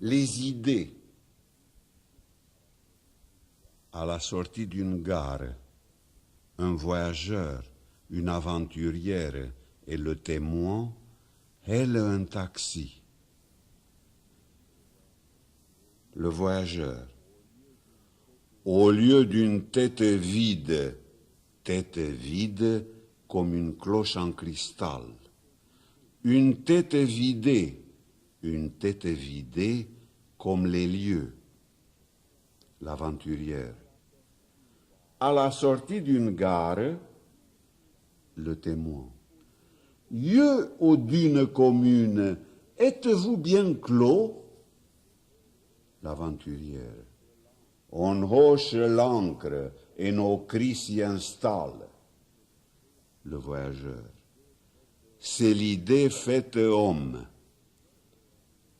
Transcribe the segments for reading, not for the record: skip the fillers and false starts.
les idées. À la sortie d'une gare, un voyageur, une aventurière et le témoin hailent un taxi. Le voyageur, au lieu d'une tête vide comme une cloche en cristal, une tête vidée comme les lieux. L'aventurière. À la sortie d'une gare, le témoin. Lieu ou d'une commune, êtes-vous bien clos? L'aventurière. On hoche l'ancre et nos cris s'y installent. Le voyageur. C'est l'idée faite homme.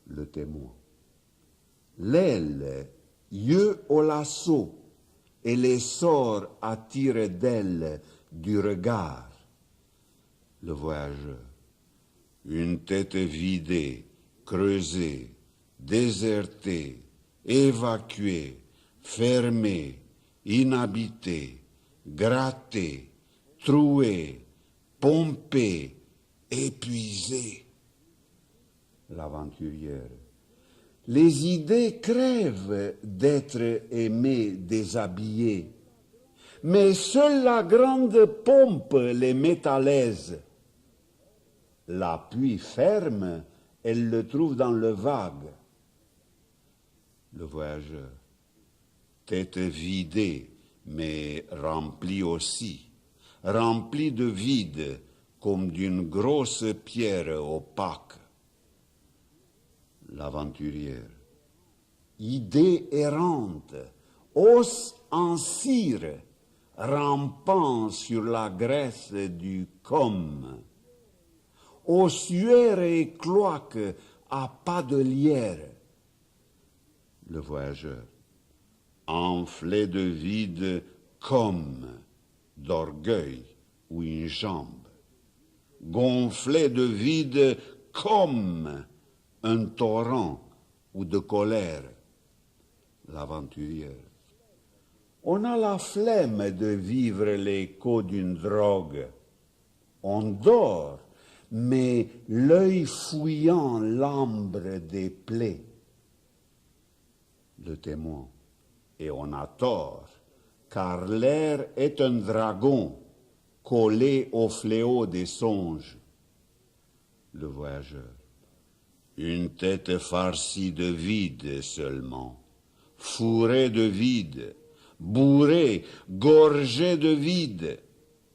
Le témoin. L'aile, yeux au lasso, et les sorts attirent d'elle du regard. Le voyageur. Une tête vidée, creusée, désertée, évacuée, fermée, inhabitée, grattée, trouée, pompée, épuisée. L'aventurière. Les idées crèvent d'être aimées, déshabillées, mais seule la grande pompe les met à l'aise. L'appui ferme, elle le trouve dans le vague. Le voyageur, tête vidée, mais remplie aussi, remplie de vide, comme d'une grosse pierre opaque. L'aventurière, idée errante, os en cire, rampant sur la graisse du comme, ossuaire et cloaque à pas de lierre. Le voyageur, enflé de vide comme d'orgueil ou une jambe, gonflé de vide comme un torrent ou de colère. L'aventurière. On a la flemme de vivre l'écho d'une drogue. On dort, mais l'œil fouillant l'ambre des plaies. Le témoin. Et on a tort, car l'air est un dragon collé au fléau des songes. Le voyageur. Une tête farcie de vide seulement, fourrée de vide, bourrée, gorgée de vide,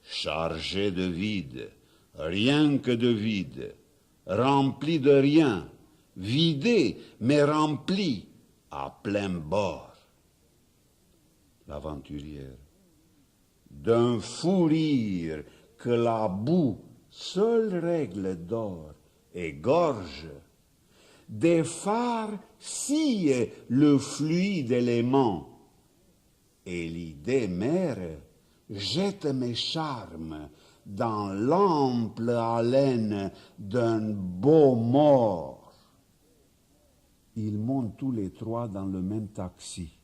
chargée de vide, rien que de vide, remplie de rien, vidée mais remplie à plein bord. L'aventurière. D'un fou rire que la boue, seule règle d'or, égorge, des phares sillent le fluide élément, et l'idée mère jette mes charmes dans l'ample haleine d'un beau mort. Ils montent tous les trois dans le même taxi.